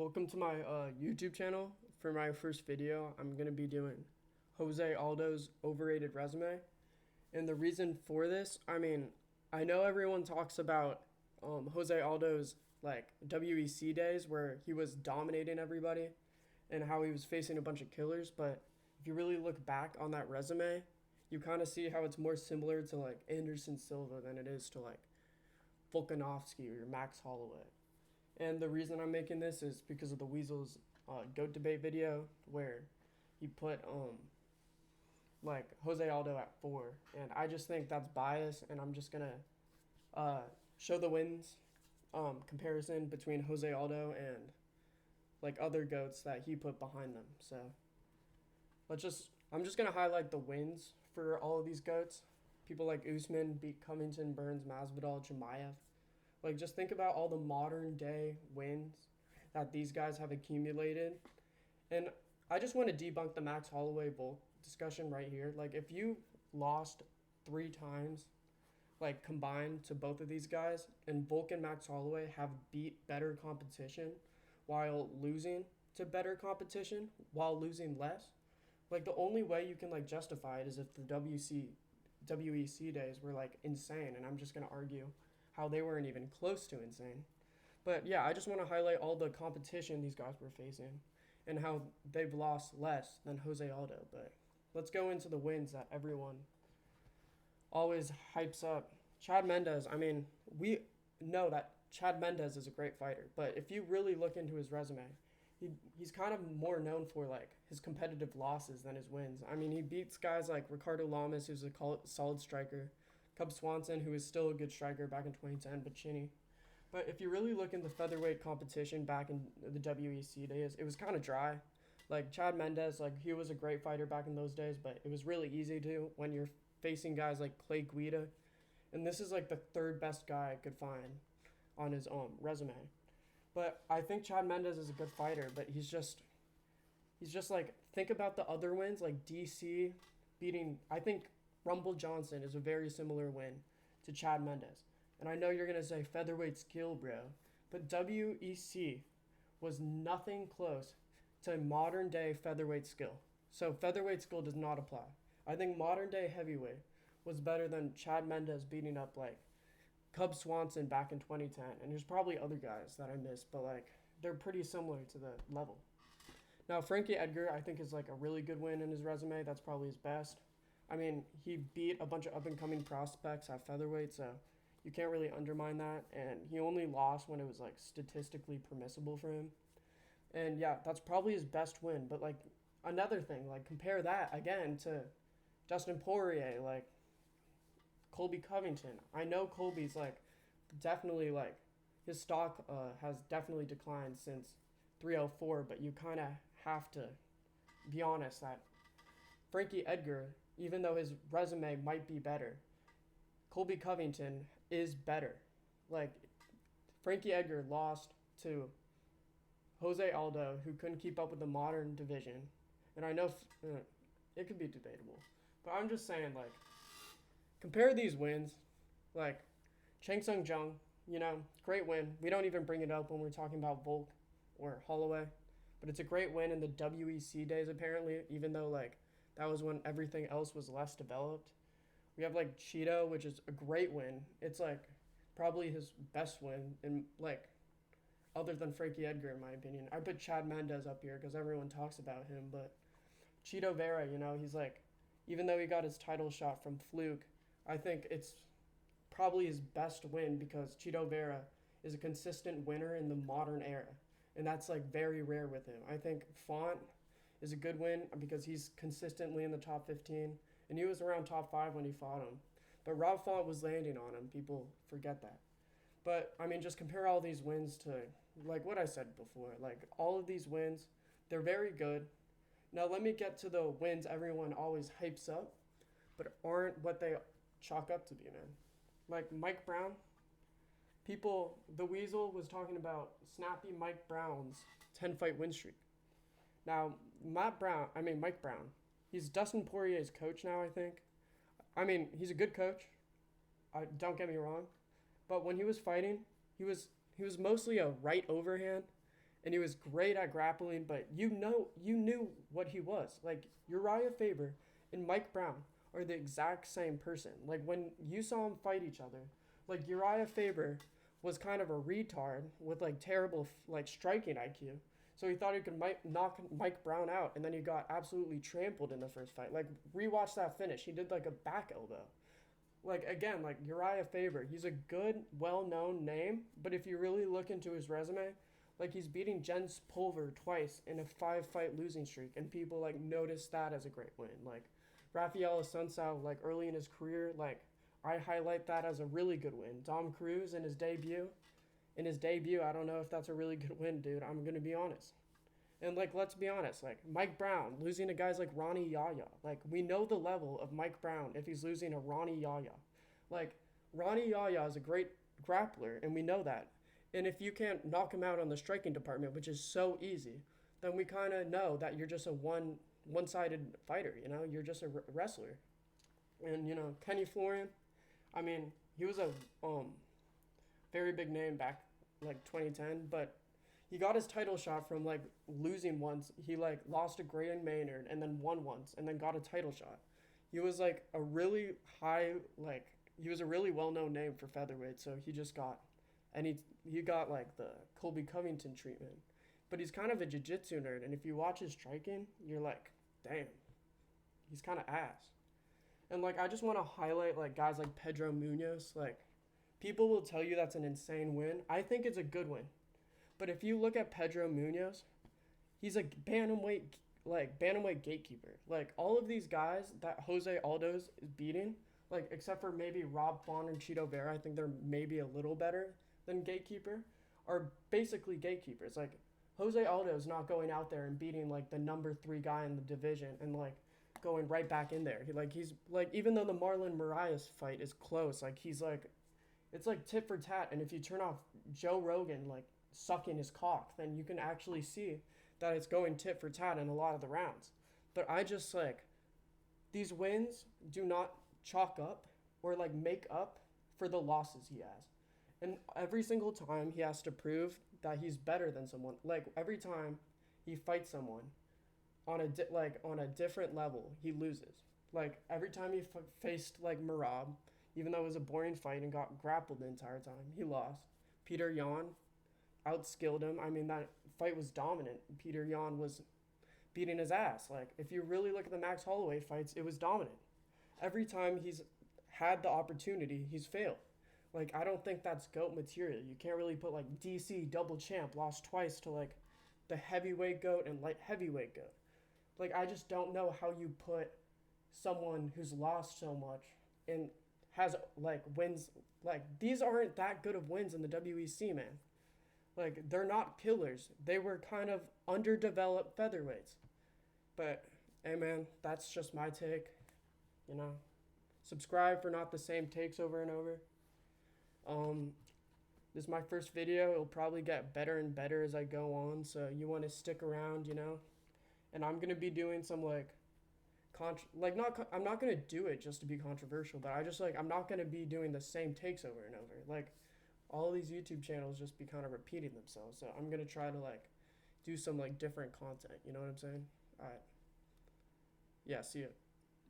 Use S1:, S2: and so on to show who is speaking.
S1: Welcome to my YouTube channel. For my first video, I'm going to be doing Jose Aldo's overrated resume. And the reason for this, I know everyone talks about Jose Aldo's like WEC days where he was dominating everybody and how he was facing a bunch of killers, but if you really look back on that resume, you kind of see how it's more similar to like Anderson Silva than it is to like Volkanovski or Max Holloway. And the reason I'm making this is because of the Weasel's GOAT debate video where he put like Jose Aldo at 4, and I just think that's bias, and I'm just gonna show the wins comparison between Jose Aldo and like other goats that he put behind them. So I'm just gonna highlight the wins for all of these goats. People like Usman beat Covington, Burns, Masvidal, Chimaev. Like, just think about all the modern day wins that these guys have accumulated. And I just want to debunk the Max Holloway Volk discussion right here. Like, if you lost 3 times, like, combined to both of these guys, and Volk and Max Holloway have beat better competition while losing to better competition, while losing less, like, the only way you can, like, justify it is if the WEC days were, like, insane. And I'm just going to argue how they weren't even close to insane. But yeah, I just want to highlight all the competition these guys were facing and how they've lost less than Jose Aldo. But let's go into the wins that everyone always hypes up. Chad Mendes, we know that Chad Mendes is a great fighter, but if you really look into his resume, he's kind of more known for like his competitive losses than his wins. He beats guys like Ricardo Lamas, who's a solid striker, Cub Swanson, who was still a good striker back in 2010, but chinny. But if you really look in the featherweight competition back in the WEC days, it was kind of dry. Like Chad Mendes, like he was a great fighter back in those days, but it was really easy to when you're facing guys like Clay Guida. And this is like the third best guy I could find on his resume. But I think Chad Mendes is a good fighter, but he's just like, think about the other wins, like DC beating, I think Rumble Johnson is a very similar win to Chad Mendes. And I know you're going to say featherweight skill, bro, but WEC was nothing close to modern day featherweight skill. So featherweight skill does not apply. I think modern day heavyweight was better than Chad Mendes beating up like Cub Swanson back in 2010. And there's probably other guys that I missed, but like they're pretty similar to the level. Now, Frankie Edgar, I think, is like a really good win in his resume. That's probably his best. He beat a bunch of up-and-coming prospects at featherweight, so you can't really undermine that. And he only lost when it was, like, statistically permissible for him. And, yeah, that's probably his best win. But, like, another thing, like, compare that, again, to Dustin Poirier, like, Colby Covington. I know Colby's, like, definitely, like, his stock has definitely declined since 304, but you kind of have to be honest that Frankie Edgar, even though his resume might be better, Colby Covington is better. Like, Frankie Edgar lost to Jose Aldo, who couldn't keep up with the modern division. And I know it could be debatable. But I'm just saying, like, compare these wins. Like, Chang Sung Jung, great win. We don't even bring it up when we're talking about Volk or Holloway. But it's a great win in the WEC days, apparently, even though, like, that was when everything else was less developed. We have like Cheeto, which is a great win. It's like probably his best win, and like other than Frankie Edgar, in my opinion. I put Chad Mendes up here because everyone talks about him, but Cheeto Vera, he's like, even though he got his title shot from Fluke, I think it's probably his best win because Cheeto Vera is a consistent winner in the modern era, and that's like very rare with him. I think Font is a good win because he's consistently in the top 15, and he was around top 5 when he fought him. But Rob Font was landing on him. People forget that. But, just compare all these wins to, like what I said before. Like, all of these wins, they're very good. Now, let me get to the wins everyone always hypes up, but aren't what they chalk up to be, man. Like, Mike Brown. The Weasel was talking about snappy Mike Brown's 10-fight win streak. Now, Mike Brown, he's Dustin Poirier's coach now, I think. He's a good coach. Don't get me wrong. But when he was fighting, he was mostly a right overhand and he was great at grappling, but you knew what he was. Like Uriah Faber and Mike Brown are the exact same person. Like when you saw them fight each other, like Uriah Faber was kind of a retard with like terrible like striking IQ. So he thought he could knock Mike Brown out, and then he got absolutely trampled in the first fight. Like rewatch that finish. He did like a back elbow. Like again, like Uriah Faber, he's a good, well-known name, but if you really look into his resume, like he's beating Jens Pulver twice in a 5-fight losing streak, and people like notice that as a great win. Like Rafael Assunção, like early in his career, like I highlight that as a really good win. Dom Cruz in his debut, I don't know if that's a really good win, dude. I'm gonna be honest. And like, let's be honest, like Mike Brown losing to guys like Ronnie Yaya. Like we know the level of Mike Brown if he's losing to Ronnie Yaya. Like Ronnie Yaya is a great grappler, and we know that. And if you can't knock him out on the striking department, which is so easy, then we kind of know that you're just a one-sided fighter. You know, you're just a wrestler. And you know, Kenny Florian, I mean, he was a very big name back like 2010, but he got his title shot from like losing once. He like lost to Grayson Maynard and then won once and then got a title shot. He was like a really high, like he was a really well-known name for featherweight, so he just got, and he got like the Colby Covington treatment. But he's kind of a jiu-jitsu nerd, and if you watch his striking, you're like, damn, he's kind of ass. And like I just want to highlight like guys like Pedro Munoz. Like people will tell you that's an insane win. I think it's a good win. But if you look at Pedro Munoz, he's a bantamweight gatekeeper. Like all of these guys that Jose Aldo's is beating, like except for maybe Rob Font and Cheeto Vera, I think they're maybe a little better than gatekeeper, are basically gatekeepers. Like Jose Aldo's not going out there and beating like the number 3 guy in the division and like going right back in there. He's like even though the Marlon Moraes fight is close, like he's like it's like tit for tat, and if you turn off Joe Rogan like sucking his cock, then you can actually see that it's going tit for tat in a lot of the rounds. But I just like these wins do not chalk up or like make up for the losses he has. And every single time he has to prove that he's better than someone. Like every time he fights someone on a different level, he loses. Like every time he faced like Merab, even though it was a boring fight and got grappled the entire time, he lost. Peter Yan outskilled him. I mean, that fight was dominant. Peter Yan was beating his ass. Like if you really look at the Max Holloway fights, it was dominant. Every time he's had the opportunity, he's failed. Like I don't think that's GOAT material. You can't really put like DC double champ lost twice to like the heavyweight GOAT and light heavyweight GOAT. Like I just don't know how you put someone who's lost so much and has like wins, like these aren't that good of wins in the WEC, man. Like they're not killers. They were kind of underdeveloped featherweights. But hey man, that's just my take. You know, subscribe for not the same takes over and over. This is my first video. It'll probably get better and better as I go on, so you want to stick around, you know. And I'm gonna be doing some like I'm not gonna do it just to be controversial, but I'm not gonna be doing the same takes over and over. Like all these YouTube channels just be kind of repeating themselves, so I'm gonna try to like do some like different content. You know what I'm saying? All right. Yeah. See you.